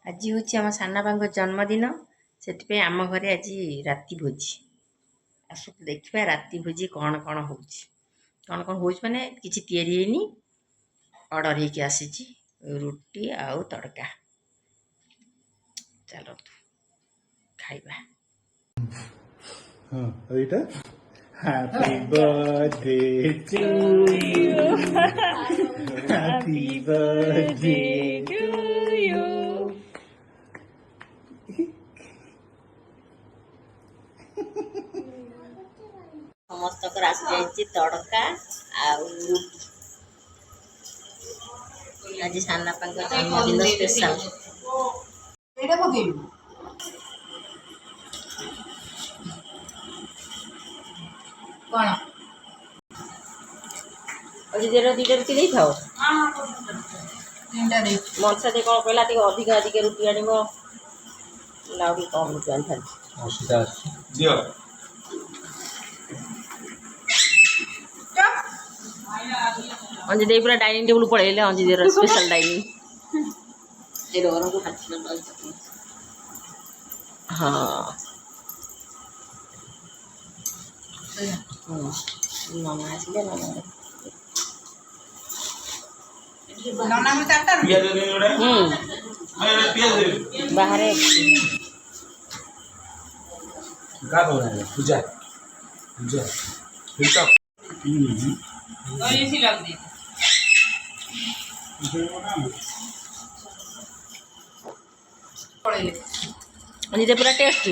आज हूँ आम सानापा जन्मदिन से आम घरे आज राति भोजी आस देखा राति भोजी कौन कौन हो कौन कौन हो माने किसी तैयारी होनी ऑर्डर होके आसी रुटी आउ तड़का चलो खाइबा। Happy birthday to you. Happy birthday to you. समस्त आसी तड़का आज सानापा जन्मदिन स्पेशल कौन दीदी दुईटा रुटी दे था मनसा दे कौन कहला अधिक अधिक रुटी आण लाउडी कम रुटी आनी अंजी दे पूरा डाइनिंग टेबल पड़े अंजी दे स्पेशल डाइनिंग हाँ मामा आसिले बाहर पूजा पूजा अंजी पूरा टेस्ट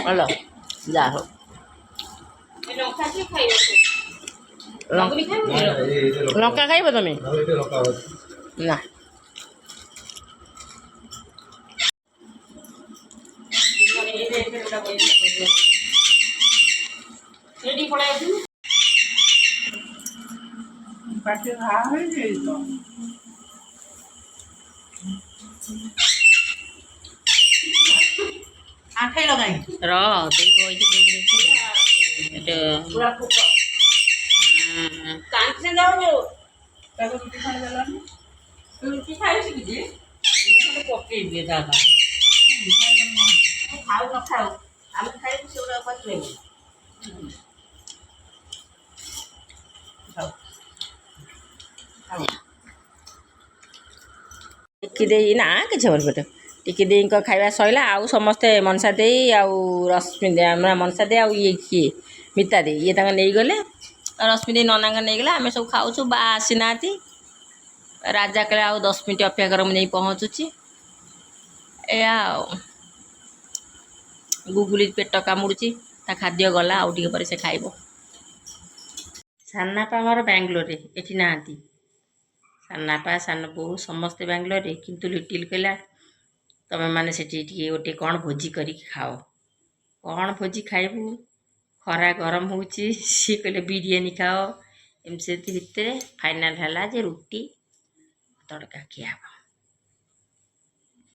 भल जा हो लंका खाइब तुम ना टिकी ना किसी पेट टिकी दे खाଇବା सैला आउ समस्ते मनसा दे आउ रश्मि दे मनसा दे आउ ये किए मिता दे ये नहीं गले रश्मि दे नना नहीं गला आम सब खाऊ बा आसी ना राजा कहे आउ 10 मिनट अपेक्षा कर मुझे पहुँचुची या गुगुली पेट कामुड़ी ता खाद्य गला आउ टे पर से खाइब। सानापा आमर बांग्लोर एटी ना सानापा सान बो समस्ते बांग्लोर किंतु लिटिल कहला तमें मैंने से गोटे कौन भोजी कर खाओ कौन भोजी खाइबू खरा गरम हो सी कहले बिरियानी खाओ एम से भितर फाइनाल है जे रुटी तड़का खिया।